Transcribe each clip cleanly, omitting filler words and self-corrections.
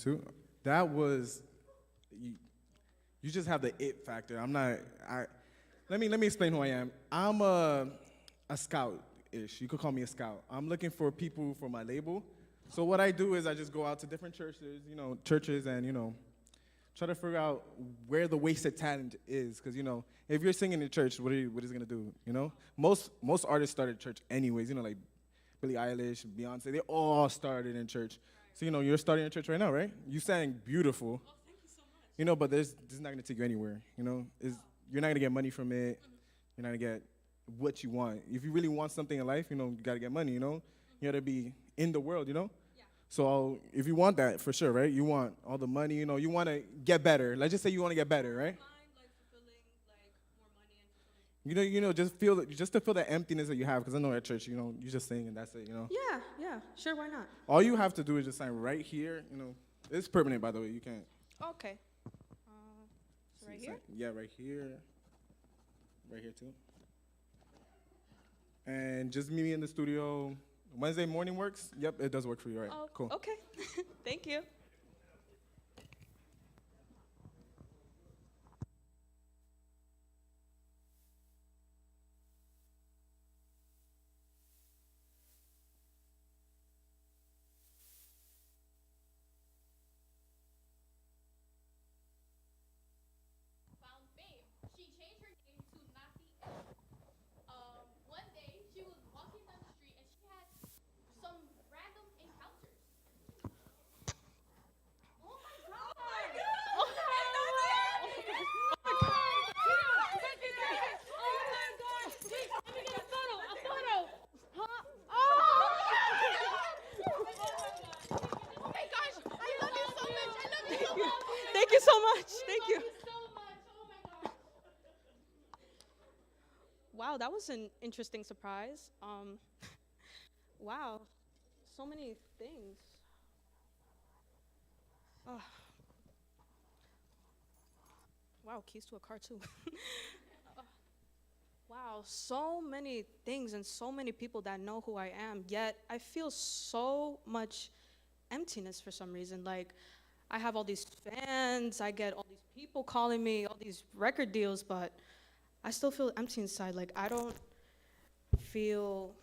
too. That was, you just have the it factor. Let me explain who I am. I'm a scout-ish. You could call me a scout. I'm looking for people for my label. So what I do is I just go out to different churches and, try to figure out where the wasted talent is. Because, if you're singing in church, what is it going to do, Most artists started church anyways, like Billie Eilish, Beyonce, they all started in church. So, you're starting in church right now, right? You sang beautiful. Oh, thank you so much. But this is not going to take you anywhere, You're not going to get money from it. You're not going to get what you want. If you really want something in life, you got to get money, You got to be in the world, Yeah. So if you want that, for sure, right? You want all the money, you want to get better. Let's just say you want to get better, right? Fulfilling, more money and fulfilling. Just to feel the emptiness that you have, because I know at church, you just sing and that's it, Yeah, sure, why not? All you have to do is just sign right here, It's permanent, by the way. You can't. Okay. So right here? Yeah, right here. Right here, too. And just meet me in the studio. Wednesday morning works? Yep, it does work for you, right? Oh, cool. Okay. Thank you. Found fame. She changed her name to Nathi M. One day she was walking down the street and she had some random encounters. Oh my god! Oh my gosh! Wait, let me get a photo. Huh? Oh my gosh! I love you so much! I love you so much! Thank you so much. Thank you. I love you so much! Oh my gosh! Wow, that was an interesting surprise. Wow, so many things. Oh. Wow, keys to a car too. Wow, so many things and so many people that know who I am, yet I feel so much emptiness for some reason. Like, I have all these fans, I get all these people calling me, all these record deals, but I still feel empty inside. Like, I don't feel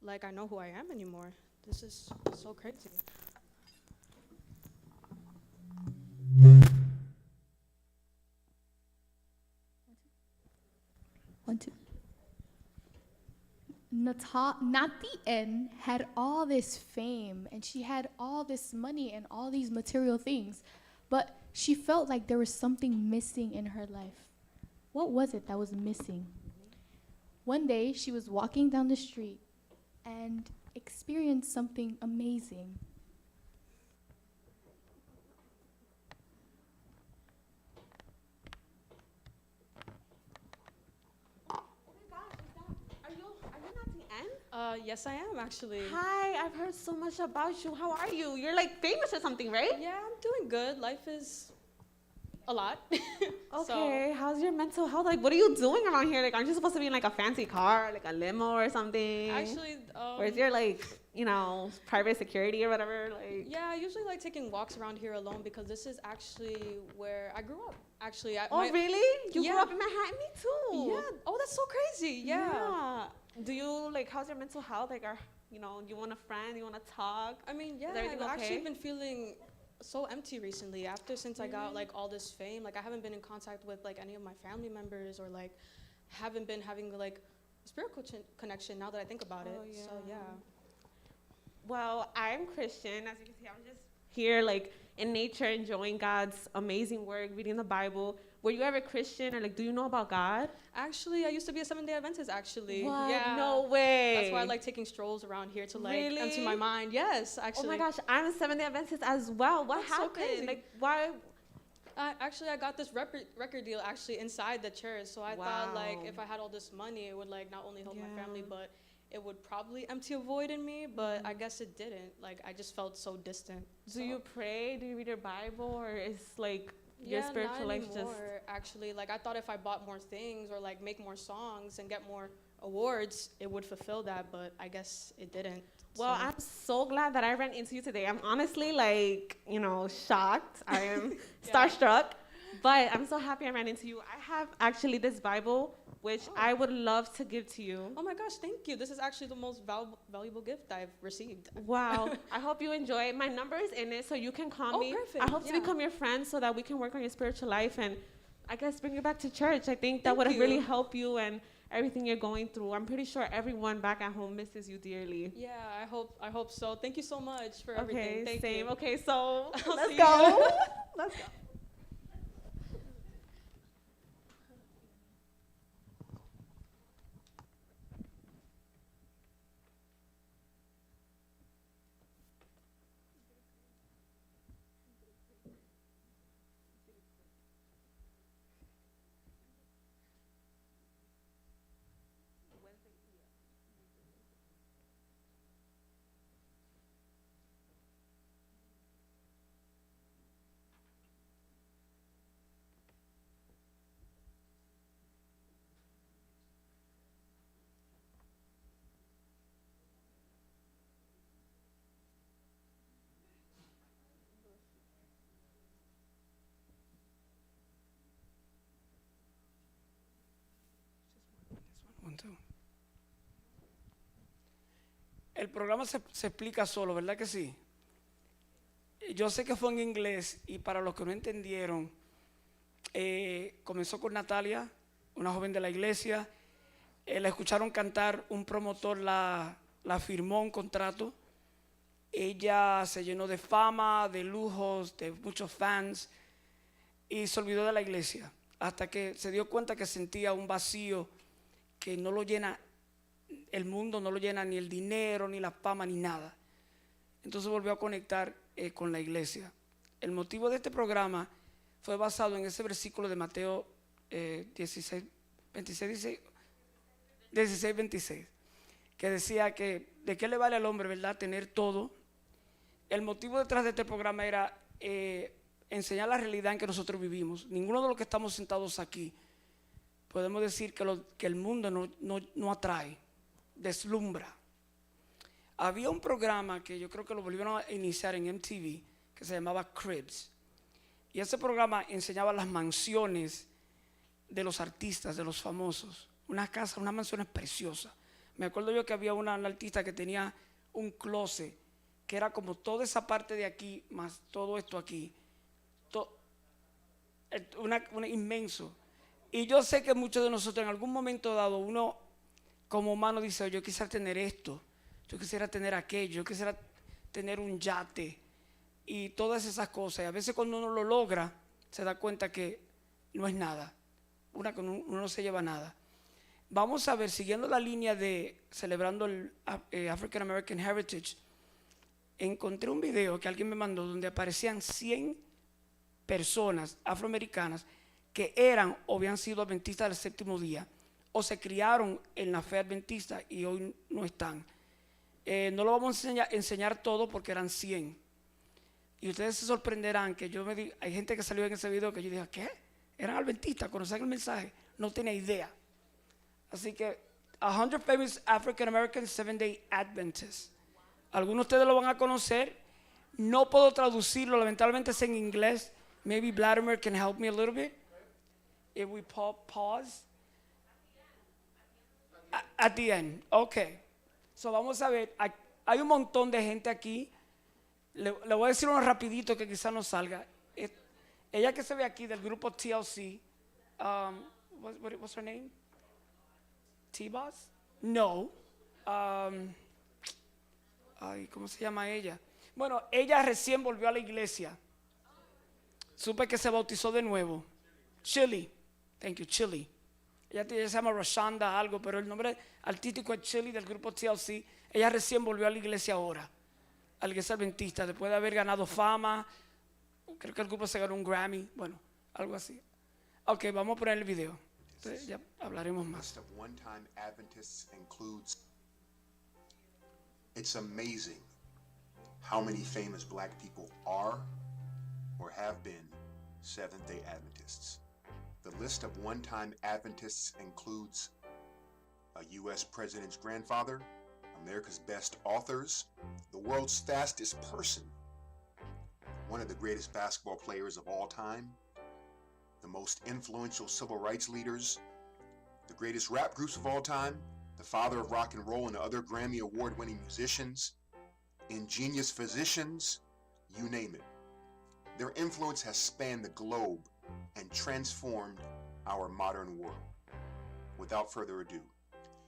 like I know who I am anymore. This is so crazy. One, two. Nati N had all this fame and she had all this money and all these material things, but she felt like there was something missing in her life. What was it that was missing? One day she was walking down the street and experienced something amazing. Are you Nathi N? Yes, I am actually. Hi, I've heard so much about you. How are you? You're like famous or something, right? Yeah, I'm doing good. Life is a lot. Okay, how's your mental health? Like, what are you doing around here? Like, aren't you supposed to be in like a fancy car, like a limo or something? Actually, where's your like, private security or whatever? Like, yeah, I usually like taking walks around here alone because this is actually where I grew up. Actually, really? You Yeah. grew up in Manhattan? Me too. Yeah. Oh, that's so crazy. Yeah. Do you like? How's your mental health? Like, you want a friend? You want to talk? I mean, yeah, Is everything I've actually okay? been feeling so empty recently since I got like all this fame. Like, I haven't been in contact with like any of my family members or like haven't been having like a spiritual connection now that I think about it. yeah. So yeah. Well, I'm Christian. As you can see, I'm just here, like, in nature, enjoying God's amazing work, reading the Bible. Were you ever Christian, or, like, do you know about God? Actually, I used to be a Seventh-day Adventist, actually. What? Yeah. No way. That's why I like taking strolls around here to, like, Really? empty my mind. Yes, actually. Oh, my gosh, I'm a Seventh-day Adventist as well. What That's so happened? crazy. Like, why? Actually, I got this record deal actually inside the church. So I thought, like, Wow. if I had all this money, it would, like, not only help my family, Yeah. but it would probably empty a void in me. But I guess it didn't. Like, I just felt so distant. Do you pray? Do you read your Bible? Or is, like, your spiritual not life anymore, actually. Like, I thought if I bought more things or, like, make more songs and get more awards, it would fulfill that, but I guess it didn't. Well, so. I'm so glad that I ran into you today. I'm honestly shocked. I am starstruck, but I'm so happy I ran into you. I have actually this Bible, which I would love to give to you. Oh my gosh, thank you. This is actually the most valuable gift I've received. Wow. I hope you enjoy it. My number is in it, so you can call me. Perfect. I hope to become your friend so that we can work on your spiritual life and I guess bring you back to church. I think that would really help you and everything you're going through. I'm pretty sure everyone back at home misses you dearly. Yeah, I hope so. Thank you so much for everything. Thank Same. you. Okay, so I'll let's see go. you. Let's go. El programa se explica solo, ¿verdad que sí? Yo sé que fue en inglés y para los que no entendieron, comenzó con Natalia, una joven de la iglesia. La escucharon cantar, un promotor la firmó un contrato. Ella se llenó de fama, de lujos, de muchos fans y se olvidó de la iglesia hasta que se dio cuenta que sentía un vacío que no lo llena el mundo, no lo llena ni el dinero, ni la fama, ni nada. Entonces volvió a conectar con la iglesia. El motivo de este programa fue basado en ese versículo de Mateo 16, 26, que decía que de qué le vale al hombre, ¿verdad?, tener todo. El motivo detrás de este programa era enseñar la realidad en que nosotros vivimos. Ninguno de los que estamos sentados aquí podemos decir que el mundo no atrae, deslumbra. Había un programa que yo creo que lo volvieron a iniciar en MTV que se llamaba Cribs, y ese programa enseñaba las mansiones de los artistas, de los famosos, unas casas, unas mansiones preciosas. Me acuerdo yo que había una artista que tenía un closet que era como toda esa parte de aquí más todo esto aquí, una inmenso. Y yo sé que muchos de nosotros en algún momento dado, uno como humano dice, yo quisiera tener esto, yo quisiera tener aquello, yo quisiera tener un yate y todas esas cosas. Y a veces cuando uno lo logra, se da cuenta que no es nada, que uno no se lleva nada. Vamos a ver, siguiendo la línea de celebrando el African American Heritage, encontré un video que alguien me mandó donde aparecían 100 personas afroamericanas que eran o habían sido adventistas del séptimo día o se criaron en la fe adventista y hoy no están. No lo vamos a enseñar todo porque eran 100. Y ustedes se sorprenderán que hay gente que salió en ese video que yo dije, ¿qué? Eran adventistas, conocían el mensaje, no tenía idea. Así que 100 famous African American 7-day Adventists. Algunos de ustedes lo van a conocer. No puedo traducirlo, lamentablemente es en inglés. Maybe Vladimir can help me a little bit. If we pause. At the end. Okay. So vamos a ver. Hay un montón de gente aquí. Le voy a decir uno rapidito que quizás no salga. Ella que se ve aquí del grupo TLC. What's her name? T-Boss? No. ¿Cómo se llama ella? Bueno, ella recién volvió a la iglesia. Supe que se bautizó de nuevo. Chili. Thank you, Chili. Ella se llama Rashonda algo, pero el nombre artístico es Chili del grupo TLC. Ella recién volvió a la iglesia ahora, a la iglesia adventista, después de haber ganado fama. Creo que el grupo se ganó un Grammy, bueno, algo así. Ok, vamos a poner el video. Entonces ya hablaremos más. List of one-time Adventists includes. It's amazing how many famous black people are or have been Seventh-day Adventists. The list of one-time Adventists includes a U.S. president's grandfather, America's best authors, the world's fastest person, one of the greatest basketball players of all time, the most influential civil rights leaders, the greatest rap groups of all time, the father of rock and roll and other Grammy award-winning musicians, ingenious physicians, you name it. Their influence has spanned the globe and transformed our modern world. Without further ado,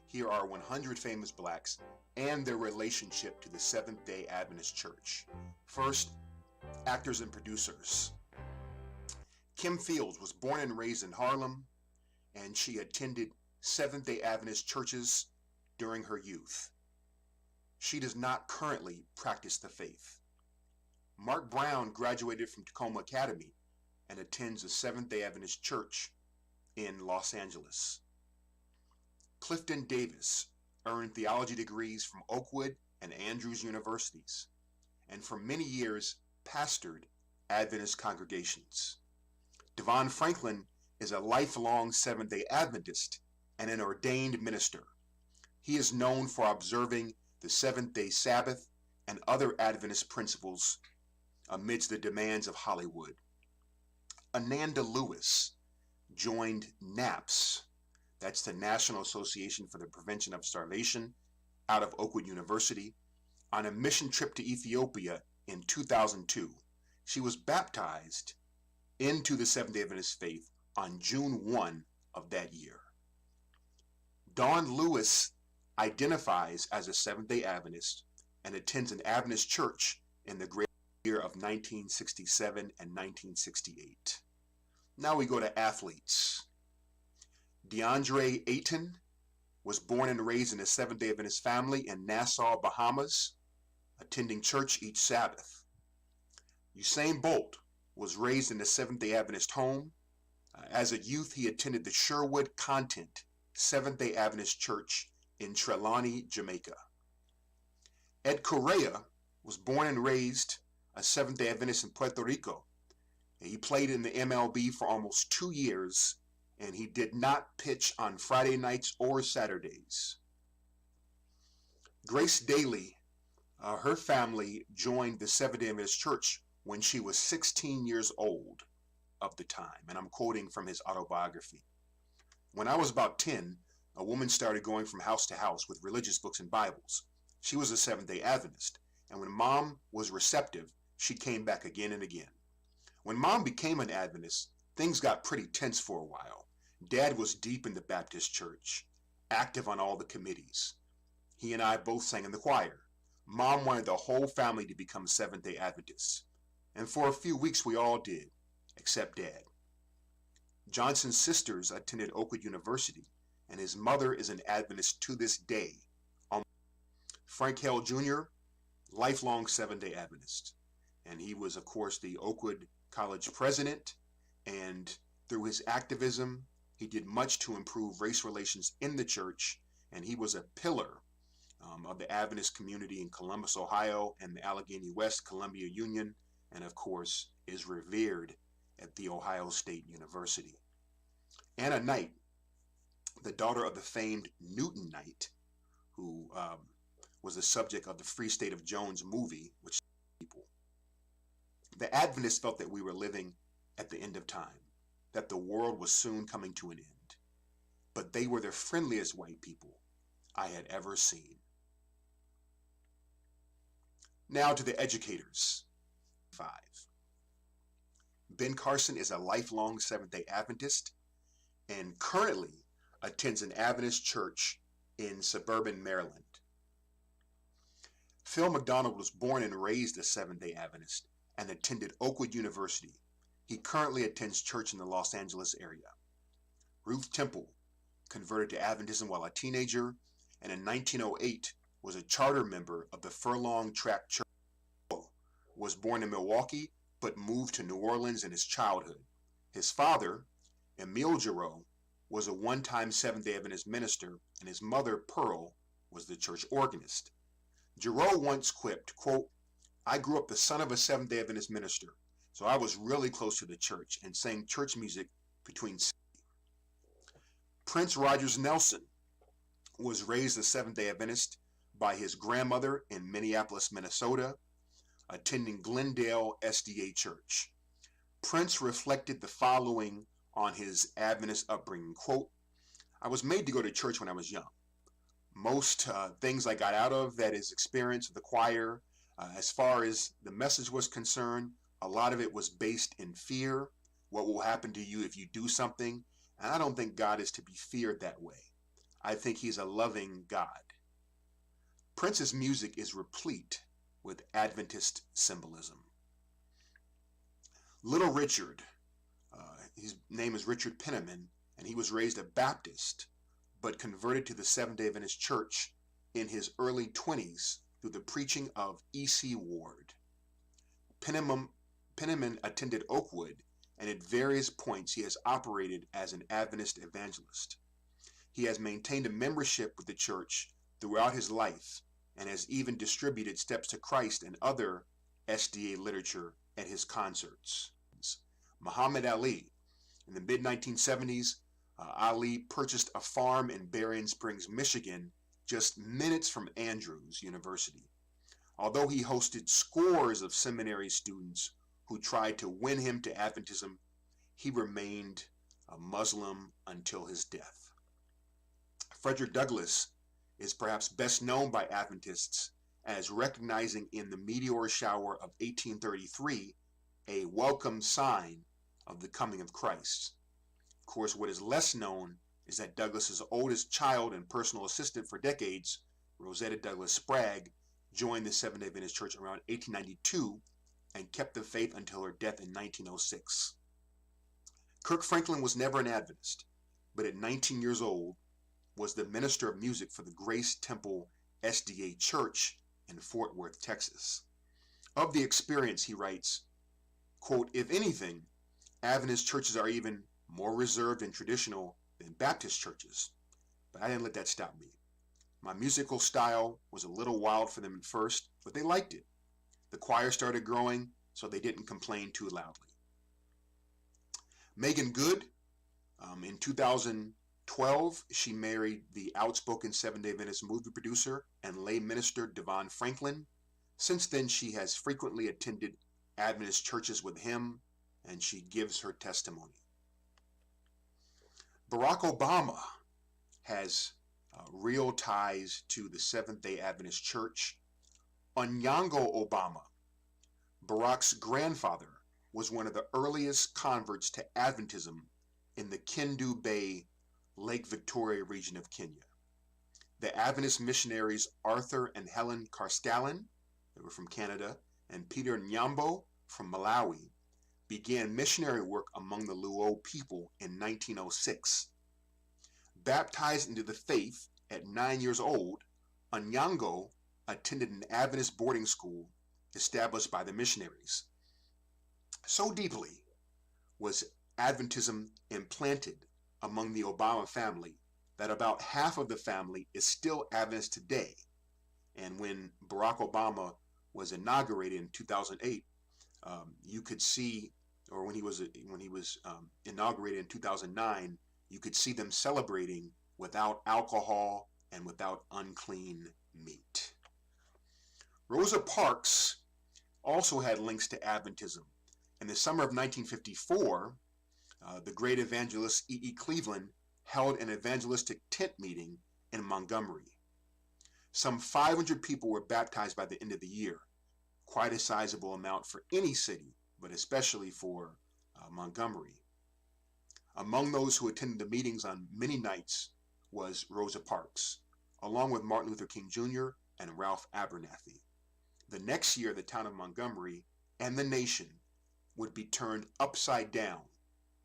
here are 100 famous blacks and their relationship to the Seventh-day Adventist Church. First, actors and producers. Kim Fields was born and raised in Harlem, and she attended Seventh-day Adventist churches during her youth. She does not currently practice the faith. Mark Brown graduated from Tacoma Academy and attends a Seventh-day Adventist church in Los Angeles. Clifton Davis earned theology degrees from Oakwood and Andrews universities, and for many years pastored Adventist congregations. Devon Franklin is a lifelong Seventh-day Adventist and an ordained minister. He is known for observing the Seventh-day Sabbath and other Adventist principles amidst the demands of Hollywood. Ananda Lewis joined NAPS, that's the National Association for the Prevention of Starvation, out of Oakwood University, on a mission trip to Ethiopia in 2002. She was baptized into the Seventh-day Adventist faith on June 1 of that year. Dawn Lewis identifies as a Seventh-day Adventist and attends an Adventist church in the great year of 1967 and 1968. Now we go to athletes. DeAndre Ayton was born and raised in a Seventh-day Adventist family in Nassau, Bahamas, attending church each Sabbath. Usain Bolt was raised in a Seventh-day Adventist home. As a youth, he attended the Sherwood Content Seventh-day Adventist Church in Trelawney, Jamaica. Ed Correa was born and raised a Seventh-day Adventist in Puerto Rico. He played in the MLB for almost 2 years, and he did not pitch on Friday nights or Saturdays. Grace Daly, her family joined the Seventh-day Adventist Church when she was 16 years old of the time, and I'm quoting from his autobiography. When I was about 10, a woman started going from house to house with religious books and Bibles. She was a Seventh-day Adventist, and when Mom was receptive, she came back again and again. When Mom became an Adventist, things got pretty tense for a while. Dad was deep in the Baptist church, active on all the committees. He and I both sang in the choir. Mom wanted the whole family to become Seventh-day Adventists. And for a few weeks we all did, except Dad. Johnson's sisters attended Oakwood University, and his mother is an Adventist to this day. Frank Hale Jr., lifelong Seventh-day Adventist. And he was, of course, the Oakwood College president, and through his activism, he did much to improve race relations in the church, and he was a pillar of the Adventist community in Columbus, Ohio, and the Allegheny West Columbia Union, and of course, is revered at The Ohio State University. Anna Knight, the daughter of the famed Newton Knight, who was the subject of the Free State of Jones movie, which people. The Adventists felt that we were living at the end of time, that the world was soon coming to an end. But they were the friendliest white people I had ever seen. Now to the educators. 5. Ben Carson is a lifelong Seventh-day Adventist and currently attends an Adventist church in suburban Maryland. Phil McDonald was born and raised a Seventh-day Adventist and attended Oakwood University. He currently attends church in the Los Angeles area. Ruth Temple converted to Adventism while a teenager, and in 1908 was a charter member of the Furlong Tract Church. Was born in Milwaukee, but moved to New Orleans in his childhood. His father, Emile Giroux, was a one-time Seventh-day Adventist minister, and his mother, Pearl, was the church organist. Giroux once quipped, quote, "I grew up the son of a Seventh-day Adventist minister, so I was really close to the church and sang church music between." Prince Rogers Nelson was raised a Seventh-day Adventist by his grandmother in Minneapolis, Minnesota, attending Glendale SDA Church. Prince reflected the following on his Adventist upbringing, quote, "I was made to go to church when I was young. Most things I got out of that is experience of the choir. As far as the message was concerned, a lot of it was based in fear. What will happen to you if you do something? And I don't think God is to be feared that way. I think he's a loving God." Prince's music is replete with Adventist symbolism. Little Richard, his name is Richard Penniman, and he was raised a Baptist, but converted to the Seventh-day Adventist Church in his early 20s through the preaching of E.C. Ward. Penniman attended Oakwood, and at various points he has operated as an Adventist evangelist. He has maintained a membership with the church throughout his life and has even distributed Steps to Christ and other SDA literature at his concerts. Muhammad Ali. In the mid-1970s, Ali purchased a farm in Berrien Springs, Michigan, just minutes from Andrews University. Although he hosted scores of seminary students who tried to win him to Adventism, he remained a Muslim until his death. Frederick Douglass is perhaps best known by Adventists as recognizing in the meteor shower of 1833 a welcome sign of the coming of Christ. Of course, what is less known is that Douglass's oldest child and personal assistant for decades, Rosetta Douglass Sprague, joined the Seventh-day Adventist Church around 1892 and kept the faith until her death in 1906. Kirk Franklin was never an Adventist, but at 19 years old was the minister of music for the Grace Temple SDA Church in Fort Worth, Texas. Of the experience, he writes, quote, "If anything, Adventist churches are even more reserved and traditional than Baptist churches, but I didn't let that stop me. My musical style was a little wild for them at first, but they liked it. The choir started growing, so they didn't complain too loudly." Meagan Good, in 2012, she married the outspoken Seventh-day Adventist movie producer and lay minister Devon Franklin. Since then, she has frequently attended Adventist churches with him, and she gives her testimony. Barack Obama has real ties to the Seventh-day Adventist Church. Onyango Obama, Barack's grandfather, was one of the earliest converts to Adventism in the Kendu Bay, Lake Victoria region of Kenya. The Adventist missionaries Arthur and Helen Carscallen, they were from Canada, and Peter Nyambo from Malawi, began missionary work among the Luo people in 1906. Baptized into the faith at 9 years old, Onyango attended an Adventist boarding school established by the missionaries. So deeply was Adventism implanted among the Obama family that about half of the family is still Adventist today. And when Barack Obama was inaugurated in 2008, you could see, or when he was inaugurated in 2009, you could see them celebrating without alcohol and without unclean meat. Rosa Parks also had links to Adventism. In the summer of 1954, the great evangelist E.E. Cleveland held an evangelistic tent meeting in Montgomery. Some 500 people were baptized by the end of the year, quite a sizable amount for any city, but especially for Montgomery. Among those who attended the meetings on many nights was Rosa Parks, along with Martin Luther King Jr. and Ralph Abernathy. The next year, the town of Montgomery and the nation would be turned upside down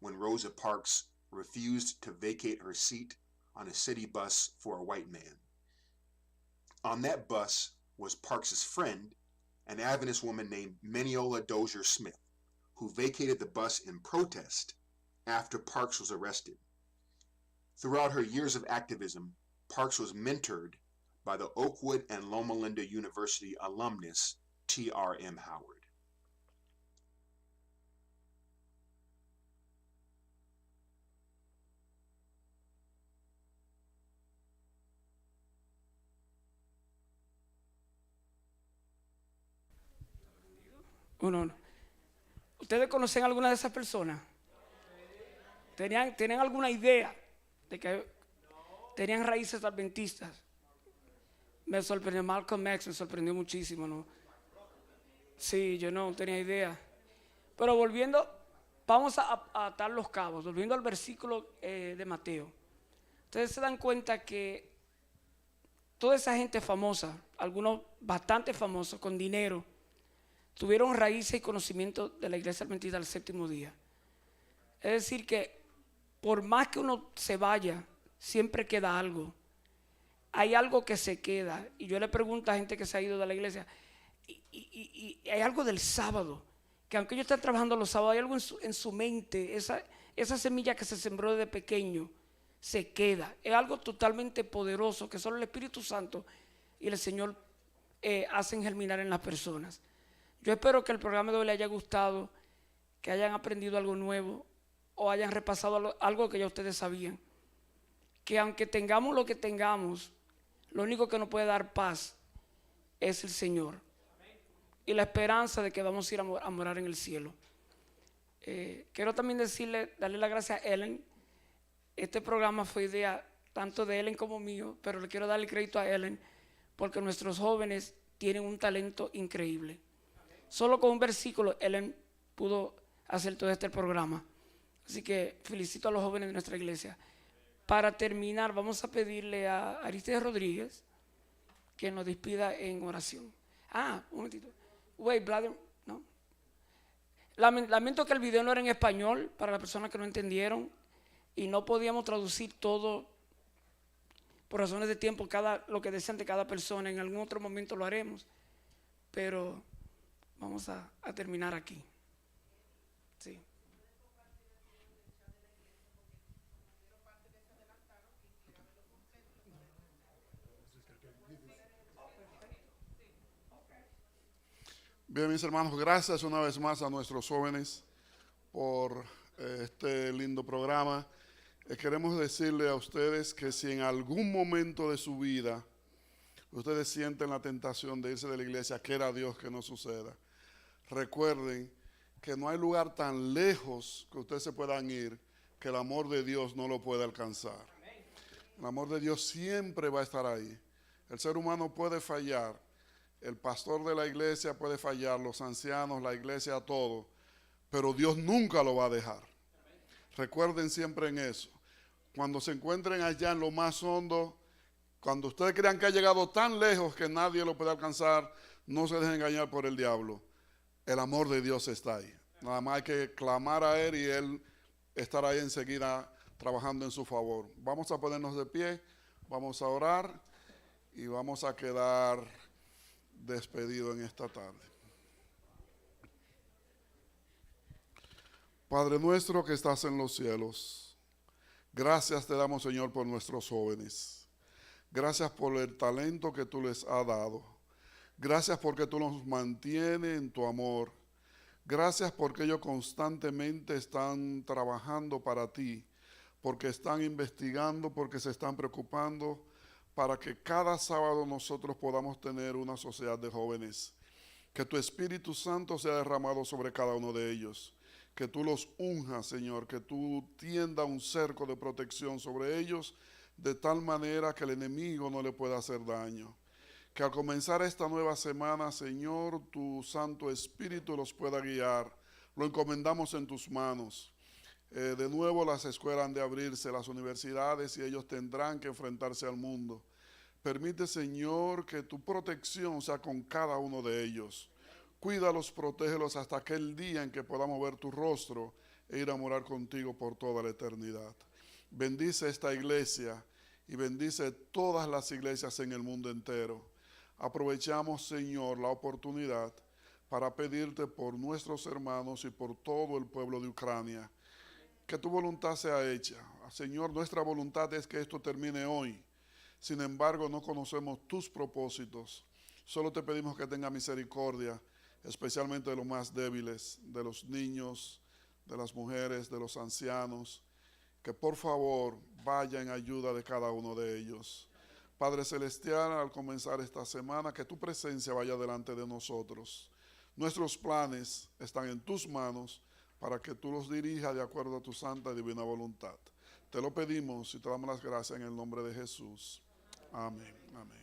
when Rosa Parks refused to vacate her seat on a city bus for a white man. On that bus was Parks's friend, an Adventist woman named Meniola Dozier Smith, who vacated the bus in protest after Parks was arrested. Throughout her years of activism, Parks was mentored by the Oakwood and Loma Linda University alumnus T.R.M. Howard. Uno no. ¿Ustedes conocen a alguna de esas personas? ¿Tenían alguna idea de que tenían raíces adventistas? Me sorprendió Malcolm X, me sorprendió muchísimo, ¿no? Sí, yo no tenía idea. Pero volviendo, vamos a atar los cabos, volviendo al versículo de Mateo. Ustedes se dan cuenta que toda esa gente famosa, algunos bastante famosos, con dinero, tuvieron raíces y conocimiento de la iglesia adventista del séptimo día. Es decir que por más que uno se vaya, siempre queda algo. Hay algo que se queda. Y yo le pregunto a gente que se ha ido de la iglesia, y hay algo del sábado, que aunque ellos estén trabajando los sábados, hay algo en su mente, esa semilla que se sembró desde pequeño, se queda. Es algo totalmente poderoso que solo el Espíritu Santo y el Señor hacen germinar en las personas. Yo espero que el programa de hoy les haya gustado, que hayan aprendido algo nuevo o hayan repasado algo que ya ustedes sabían. Que aunque tengamos lo que tengamos, lo único que nos puede dar paz es el Señor y la esperanza de que vamos a ir a morar en el cielo. Quiero también darle las gracias a Ellen. Este programa fue idea tanto de Ellen como mío, pero le quiero dar el crédito a Ellen porque nuestros jóvenes tienen un talento increíble. Solo con un versículo Ellen pudo hacer todo este programa. Así que felicito a los jóvenes de nuestra iglesia. Para terminar, vamos a pedirle a Aristides Rodríguez que nos despida en oración. Un momentito. Wait, brother, no. Lamento que el video no era en español para las personas que no entendieron y no podíamos traducir todo por razones de tiempo, lo que desean de cada persona. En algún otro momento lo haremos, pero vamos a terminar aquí. Sí. Bien, mis hermanos, gracias una vez más a nuestros jóvenes por este lindo programa. Queremos decirle a ustedes que si en algún momento de su vida ustedes sienten la tentación de irse de la iglesia, quiera Dios que no suceda. Recuerden que no hay lugar tan lejos que ustedes se puedan ir que el amor de Dios no lo pueda alcanzar. El amor de Dios siempre va a estar ahí. El ser humano puede fallar, el pastor de la iglesia puede fallar, los ancianos, la iglesia, todo, pero Dios nunca lo va a dejar. Recuerden siempre en eso. Cuando se encuentren allá en lo más hondo, cuando ustedes crean que ha llegado tan lejos que nadie lo puede alcanzar, no se dejen engañar por el diablo. El amor de Dios está ahí. Nada más hay que clamar a Él y Él estará ahí enseguida trabajando en su favor. Vamos a ponernos de pie, vamos a orar y vamos a quedar despedidos en esta tarde. Padre nuestro que estás en los cielos, gracias te damos, Señor, por nuestros jóvenes. Gracias por el talento que tú les has dado. Gracias porque tú los mantienes en tu amor. Gracias porque ellos constantemente están trabajando para ti, porque están investigando, porque se están preocupando para que cada sábado nosotros podamos tener una sociedad de jóvenes. Que tu Espíritu Santo sea derramado sobre cada uno de ellos. Que tú los unjas, Señor, que tú tiendas un cerco de protección sobre ellos, de tal manera que el enemigo no le pueda hacer daño. Que al comenzar esta nueva semana, Señor, tu Santo Espíritu los pueda guiar. Lo encomendamos en tus manos. De nuevo las escuelas han de abrirse, las universidades, y ellos tendrán que enfrentarse al mundo. Permite, Señor, que tu protección sea con cada uno de ellos. Cuídalos, protégelos hasta aquel día en que podamos ver tu rostro e ir a morar contigo por toda la eternidad. Bendice esta iglesia y bendice todas las iglesias en el mundo entero. Aprovechamos, Señor, la oportunidad para pedirte por nuestros hermanos y por todo el pueblo de Ucrania. Que tu voluntad sea hecha. Señor, nuestra voluntad es que esto termine hoy. Sin embargo, no conocemos tus propósitos. Solo te pedimos que tenga misericordia, especialmente de los más débiles, de los niños, de las mujeres, de los ancianos. Que por favor vaya en ayuda de cada uno de ellos. Padre Celestial, al comenzar esta semana, que tu presencia vaya delante de nosotros. Nuestros planes están en tus manos para que tú los dirijas de acuerdo a tu santa y divina voluntad. Te lo pedimos y te damos las gracias en el nombre de Jesús. Amén. Amén.